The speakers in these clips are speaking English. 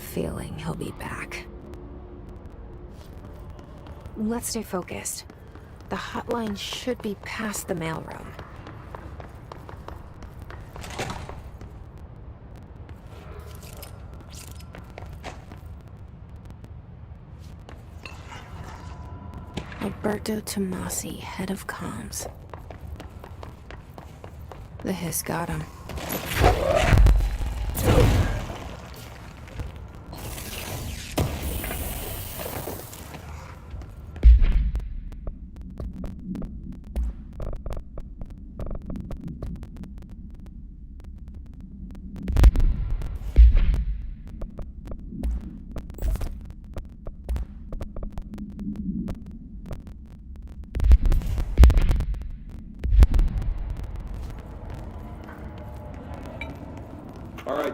feeling he'll be back. Let's stay focused. The hotline should be past the mailroom. Alberto Tomasi, head of comms. The hiss got him.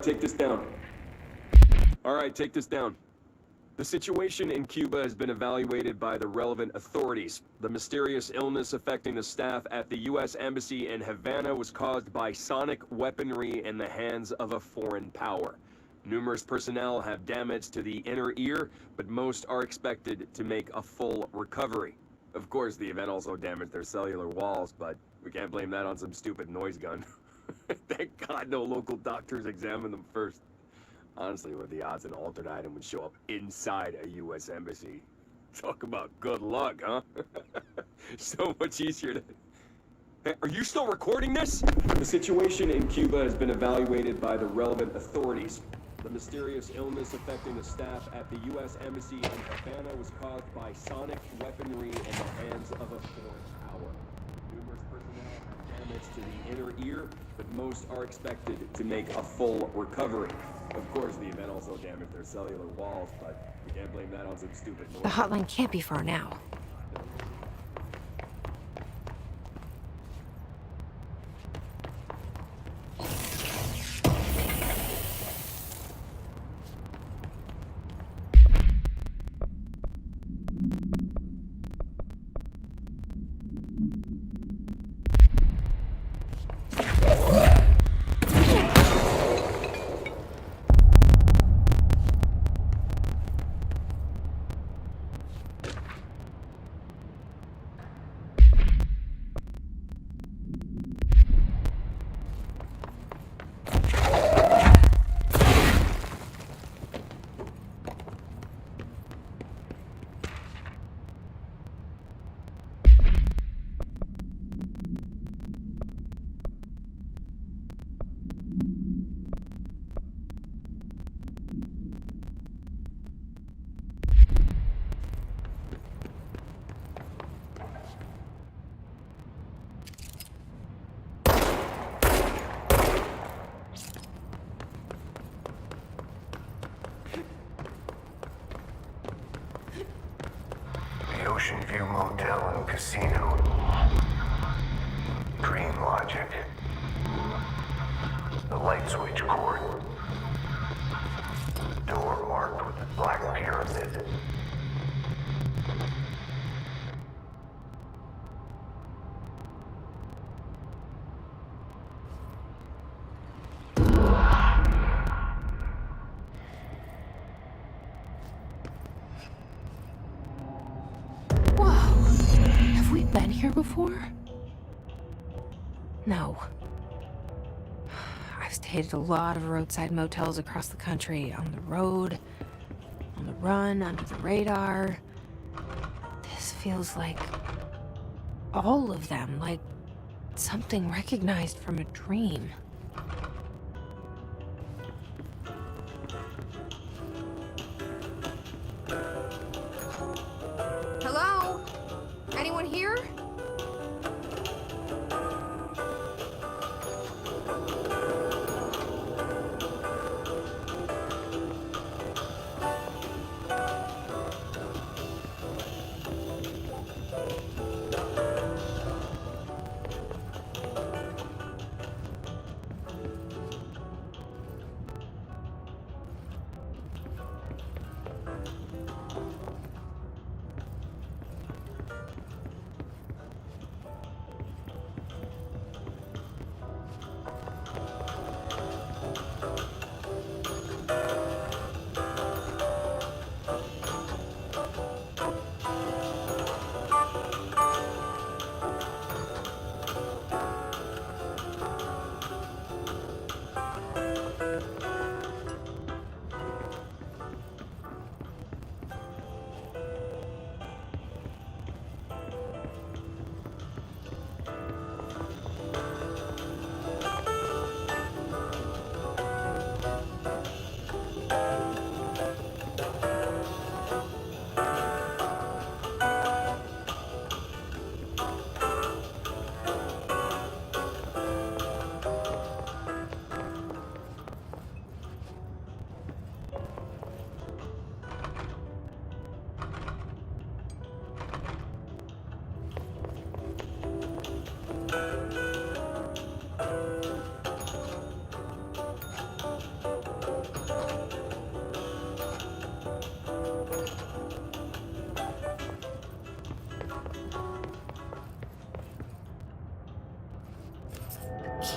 Take this down. All right, take this down. The situation in Cuba has been evaluated by the relevant authorities. The mysterious illness affecting the staff at the U.S. Embassy in Havana was caused by sonic weaponry in the hands of a foreign power. Numerous personnel have damage to the inner ear, but most are expected to make a full recovery. Of course, the event also damaged their cellular walls, but we can't blame that on some stupid noise gun. Thank God no local doctors examined them first. Honestly, what are the odds an altered item would show up inside a U.S. embassy? Talk about good luck, huh? So much easier to... Hey, are you still recording this? The situation in Cuba has been evaluated by the relevant authorities. The mysterious illness affecting the staff at the U.S. Embassy in Havana was caused by sonic weaponry in the hands of a foreign power. Numerous personnel have damage to the inner ear, but most are expected to make a full recovery. Of course, the event also damaged their cellular walls, but we can't blame that on some stupid noise. The hotline can't be far now. Ocean View Motel and Casino. Dream Logic. The light switch cord. Door marked with a black pyramid. Here before? No. I've stayed at a lot of roadside motels across the country, on the road, on the run, under the radar. This feels like all of them, like something recognized from a dream. Hello? Anyone here?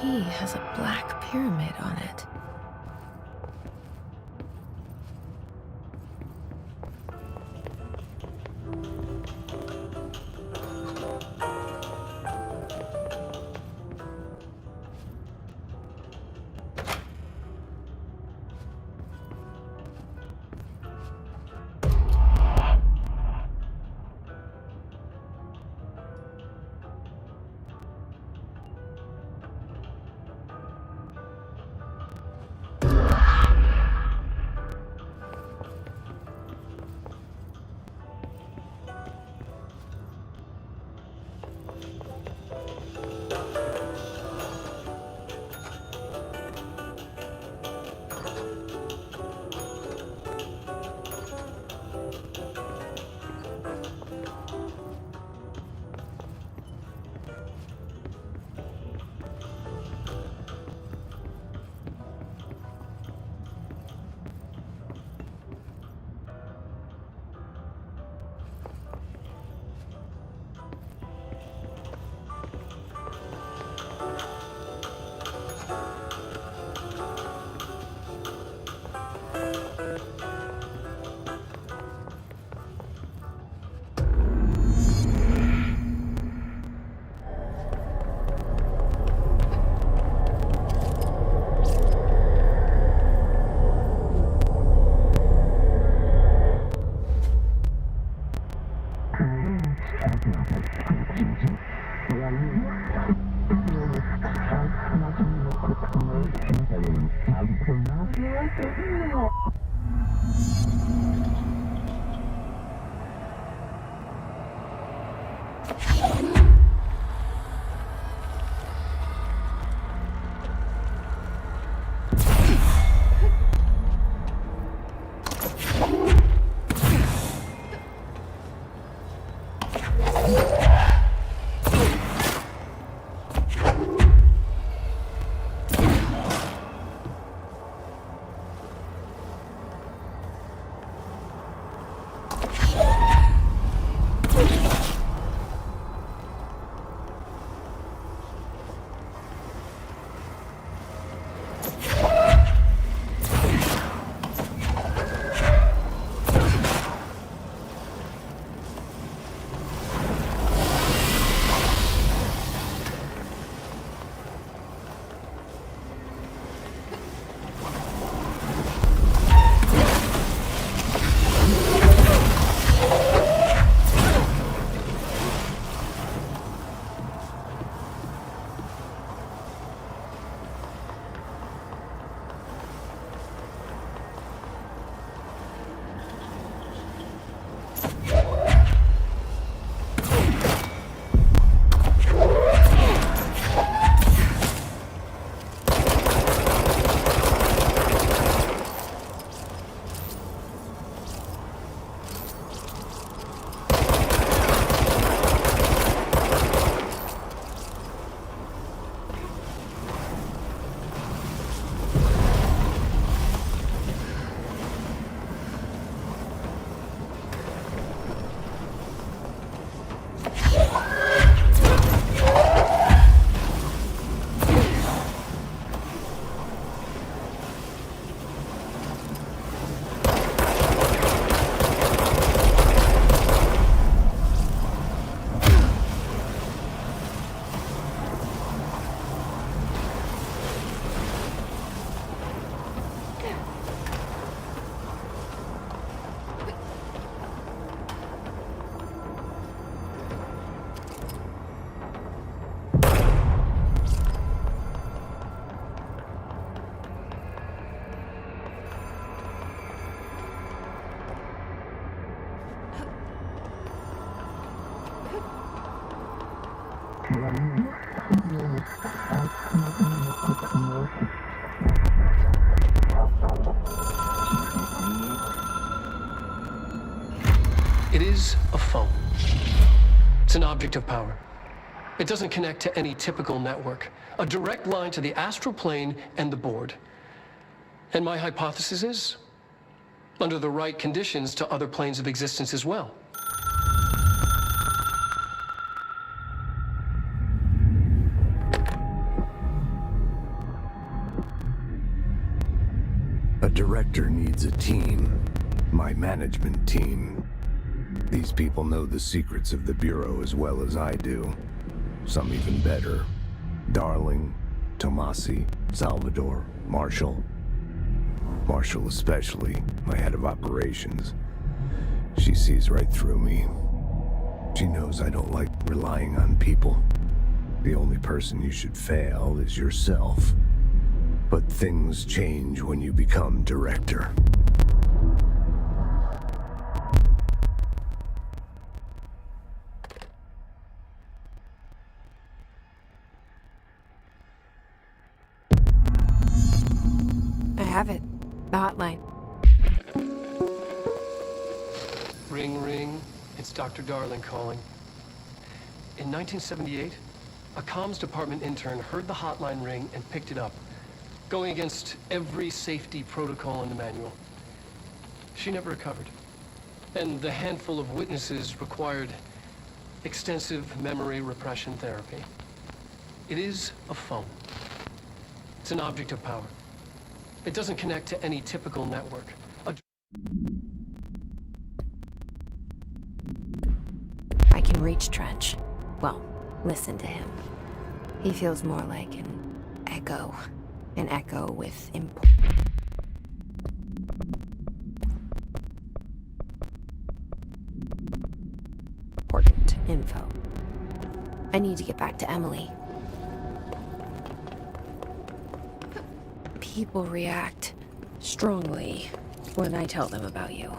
key has a black pyramid on it. It is a phone. It's an object of power. It doesn't connect to any typical network. A direct line to the astral plane and the board. And my hypothesis is, under the right conditions, to other planes of existence as well. needs a team. My management team. These people know the secrets of the Bureau as well as I do. Some even better. Darling, Tomasi, Salvador, Marshall. Marshall especially, my head of operations. She sees right through me. She knows I don't like relying on people. The only person you should fail is yourself. But things change when you become director. I have it. The hotline. Ring, ring. It's Dr. Darling calling. In 1978, a comms department intern heard the hotline ring and picked it up, going against every safety protocol in the manual. She never recovered. And the handful of witnesses required extensive memory repression therapy. It is a phone. It's an object of power. It doesn't connect to any typical network. I can reach Trench. Well, listen to him. He feels more like an echo. An echo with important info. I need to get back to Emily. People react strongly when I tell them about you.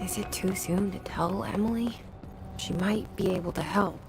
Is it too soon to tell Emily? She might be able to help.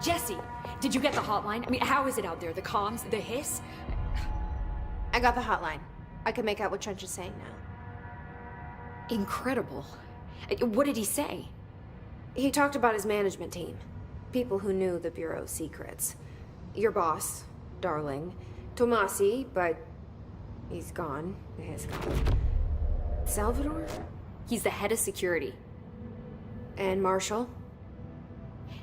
Jesse, did you get the hotline? I mean, how is it out there? The comms, the hiss? I got the hotline. I can make out what Trench is saying now. Incredible. What did he say? He talked about his management team. People who knew the Bureau's secrets. Your boss, Darling. Tomasi, but he's gone. He's gone. Salvador? He's the head of security. And Marshall?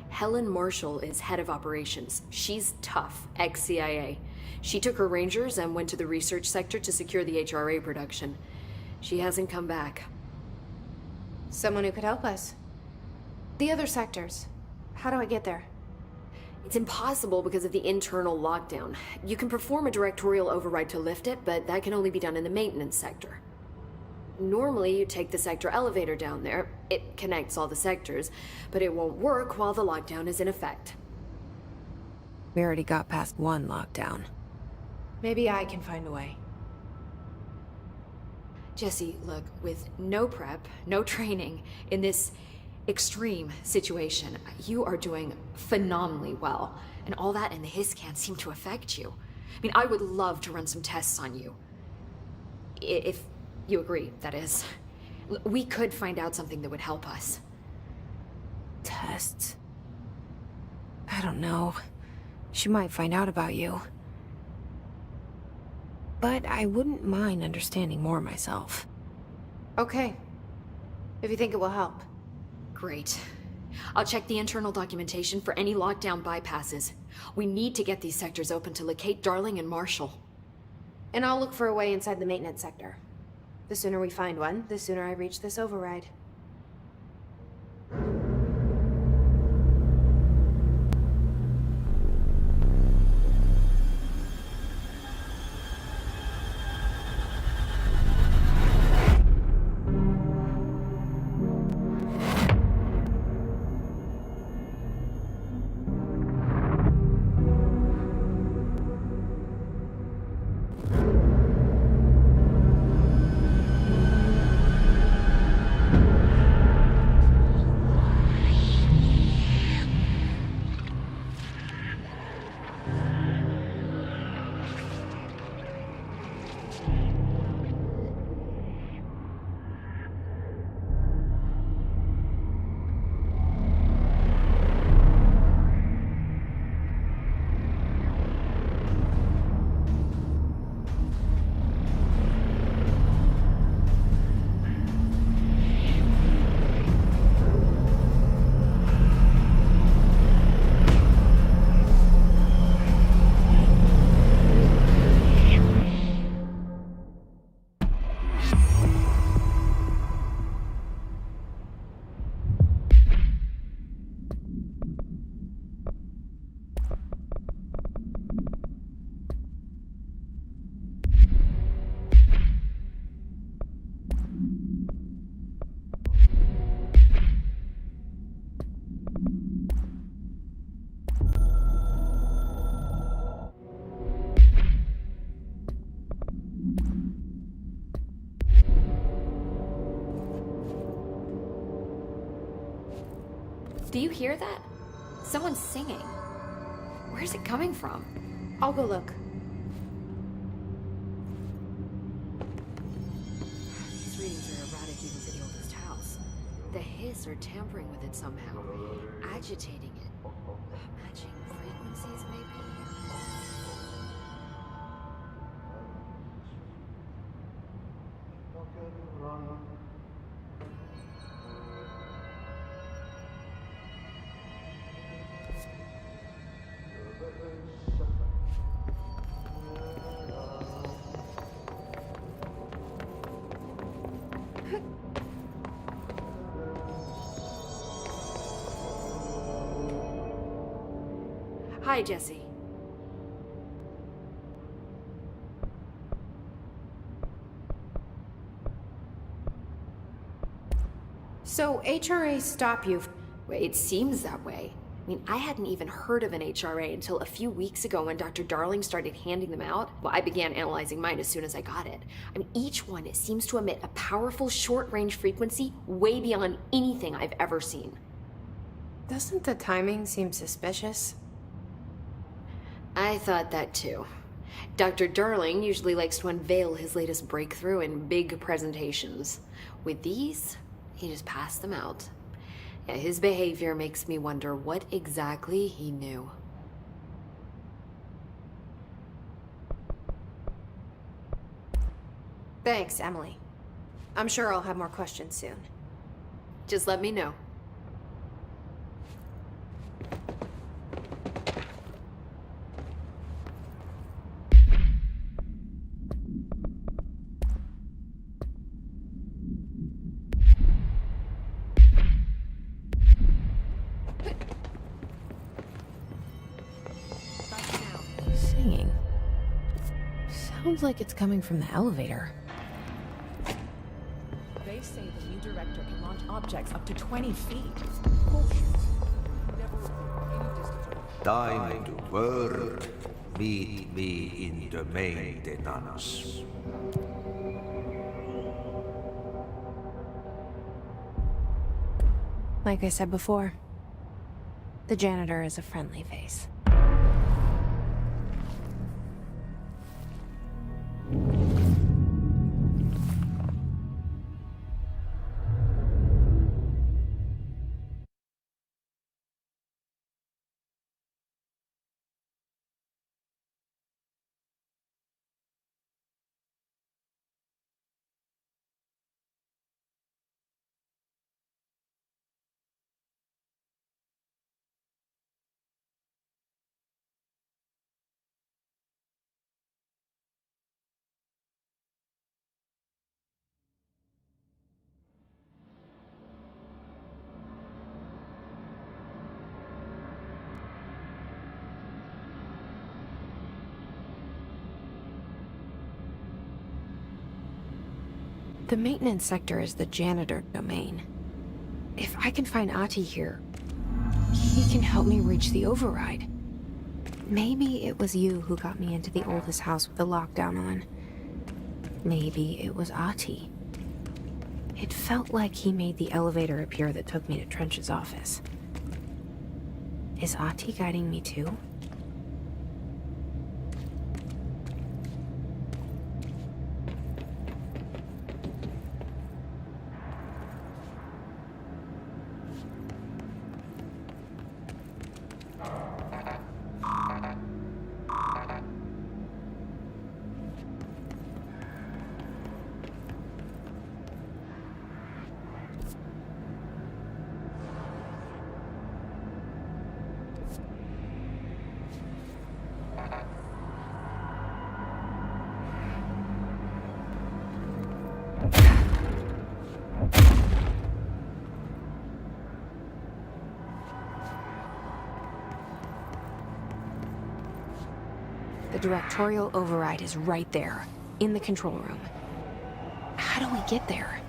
Helen Marshall is head of operations. She's tough, ex-CIA. She took her Rangers and went to the research sector to secure the HRA production. She hasn't come back. Someone who could help us. The other sectors. How do I get there? It's impossible because of the internal lockdown. You can perform a directorial override to lift it, but that can only be done in the maintenance sector. Normally, you take the sector elevator down there. It connects all the sectors, but it won't work while the lockdown is in effect. We already got past one lockdown. Maybe I can find a way. Jesse, look, with no prep, no training, in this extreme situation, you are doing phenomenally well. And all that and the hiss can't seem to affect you. I mean, I would love to run some tests on you. If you agree, that is. We could find out something that would help us. Tests? I don't know. She might find out about you. But I wouldn't mind understanding more myself. Okay. If you think it will help. Great. I'll check the internal documentation for any lockdown bypasses. We need to get these sectors open to locate Darling and Marshall. And I'll look for a way inside the maintenance sector. The sooner we find one, the sooner I reach this override. Do you hear that? Someone's singing. Where's it coming from? I'll go look. These readings are erratic even for the oldest house. The hiss are tampering with it somehow, agitating it. Matching frequencies, maybe? Hi, Jesse. So, HRA stop you. Well, it seems that way. I mean, I hadn't even heard of an HRA until a few weeks ago when Dr. Darling started handing them out. Well, I began analyzing mine as soon as I got it. I mean, each one, it seems to emit a powerful short-range frequency way beyond anything I've ever seen. Doesn't the timing seem suspicious? I thought that too. Dr. Darling usually likes to unveil his latest breakthrough in big presentations. With these, he just passed them out. Yeah, his behavior makes me wonder what exactly he knew. Thanks, Emily. I'm sure I'll have more questions soon. Just let me know. Singing. Sounds like it's coming from the elevator. They say the new director can launch objects up to 20 feet. Time to work. Meet me in the maintenance. Like I said before, the janitor is a friendly face. The maintenance sector is the janitor domain. If I can find Ahti here, he can help me reach the override. Maybe it was you who got me into the oldest house with the lockdown on. Maybe it was Ahti. It felt like he made the elevator appear that took me to Trench's office. Is Ahti guiding me too? The directorial override is right there, in the control room. How do we get there?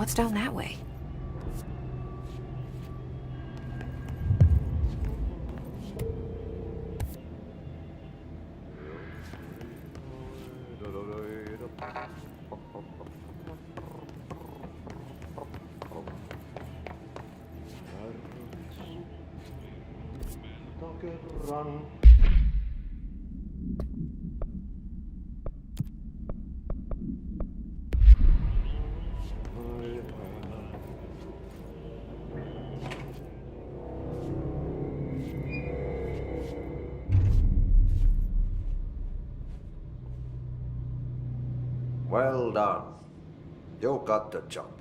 What's down that way? Well done. You got the job.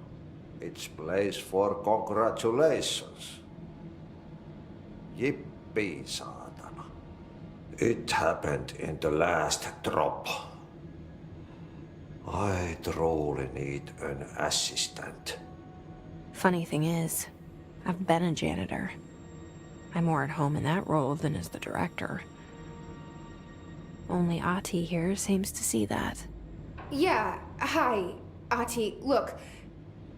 It's place for congratulations. Yippee, saatana. It happened in the last drop. I truly need an assistant. Funny thing is, I've been a janitor. I'm more at home in that role than as the director. Only Ati here seems to see that. Yeah, hi, Ati. Look,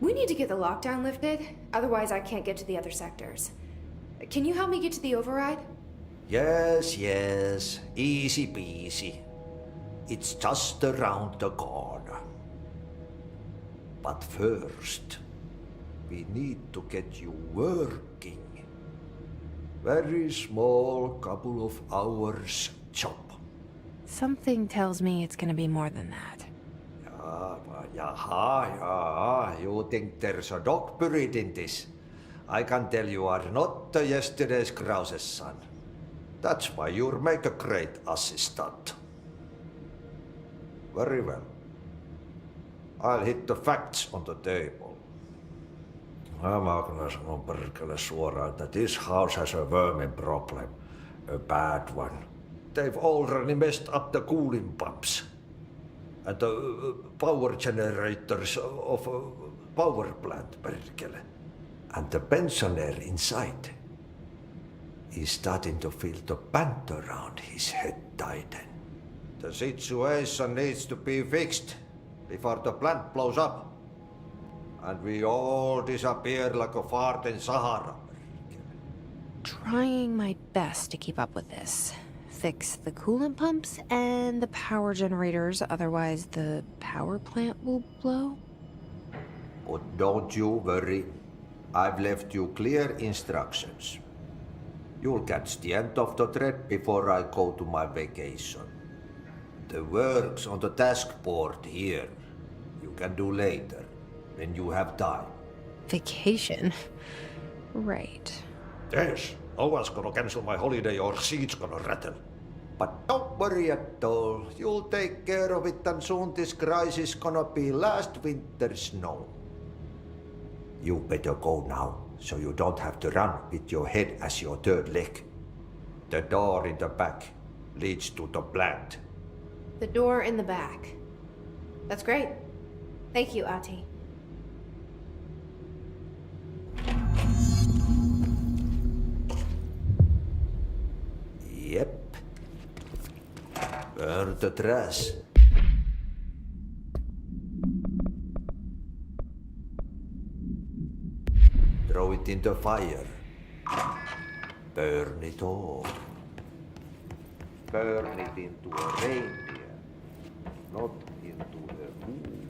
we need to get the lockdown lifted, otherwise I can't get to the other sectors. Can you help me get to the override? Yes, yes. Easy peasy. It's just around the corner. But first, we need to get you working. Very small, couple of hours job. Something tells me it's gonna be more than that. Yeah. You think there's a dog buried in this? I can tell you are not the yesterday's Krause's son. That's why you'll make a great assistant. Very well. I'll hit the facts on the table. Mä kyllä sanon perkele suoraan, että this house has a vermin problem. A bad one. They've already messed up the cooling pumps. And the power generators of a power plant, perkele. And the pensioner inside is starting to feel the band around his head tighten. The situation needs to be fixed before the plant blows up. And we all disappear like a fart in Sahara. Trying my best to keep up with this. Fix the coolant pumps and the power generators, otherwise the power plant will blow. But don't you worry. I've left you clear instructions. You'll catch the end of the thread before I go to my vacation. The work's on the task board here. You can do later, when you have time. Vacation? Right. Yes, no one's gonna cancel my holiday or seat's gonna rattle. But don't worry at all. You'll take care of it and soon this crisis gonna be last winter's snow. You better go now, so you don't have to run with your head as your third leg. The door in the back leads to the plant. The door in the back. That's great. Thank you, Ati. Yep. Burn the trash. Throw it in the fire. Burn it all. Burn it into a reindeer, not into a moose.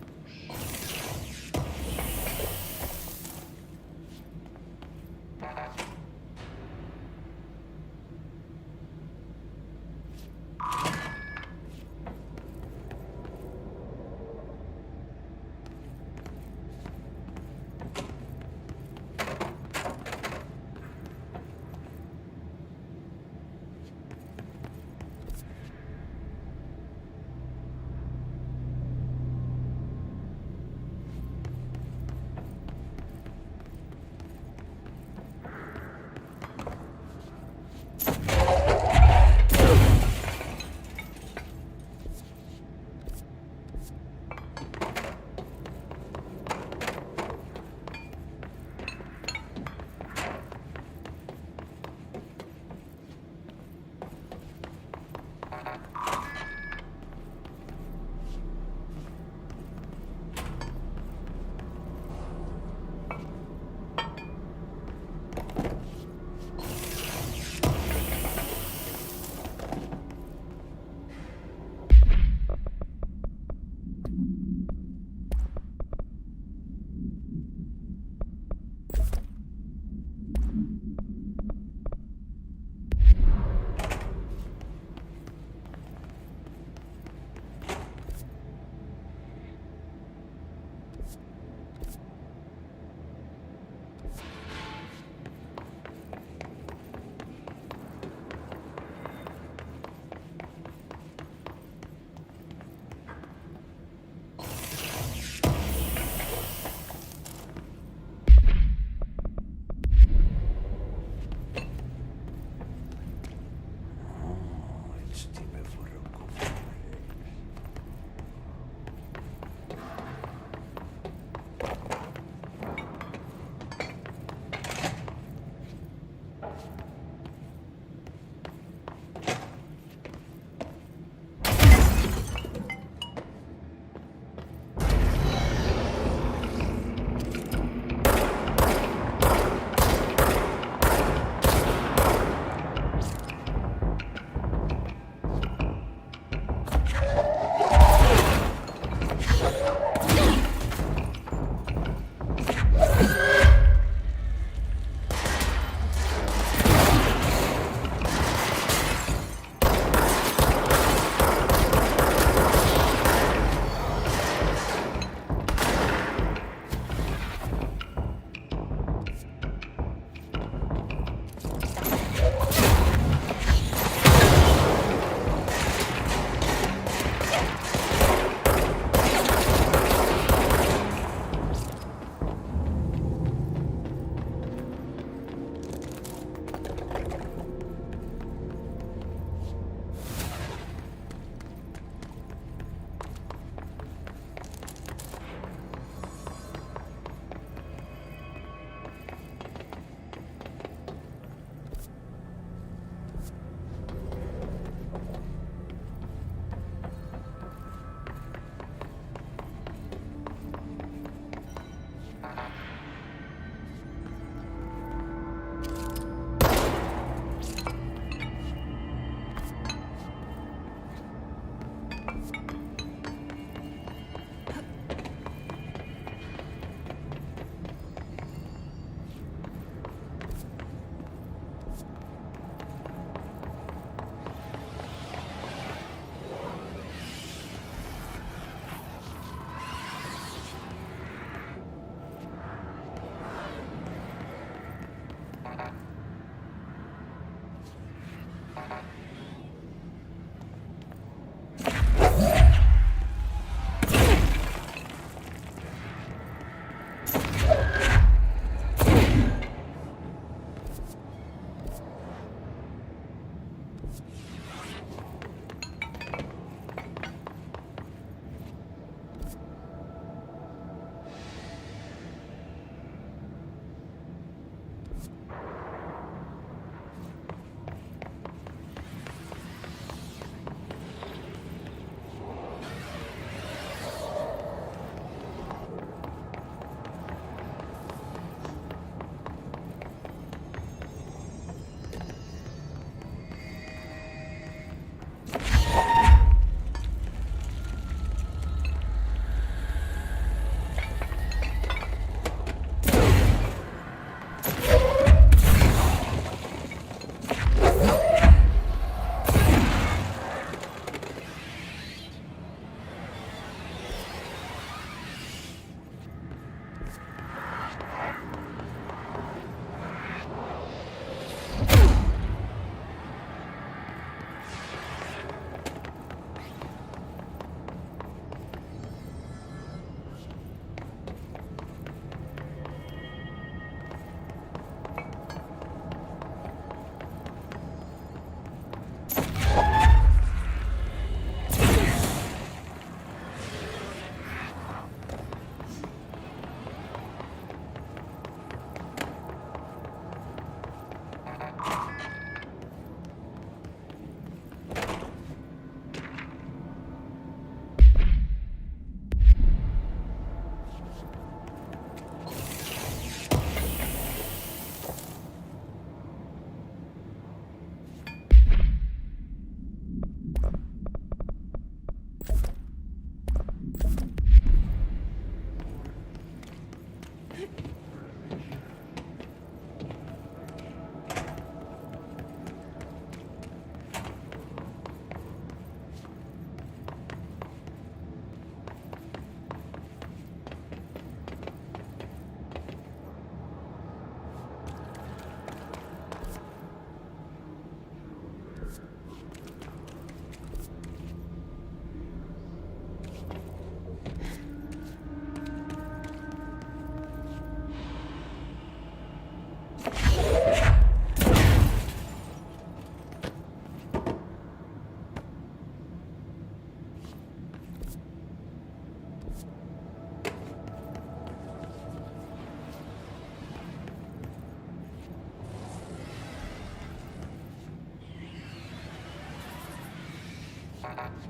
you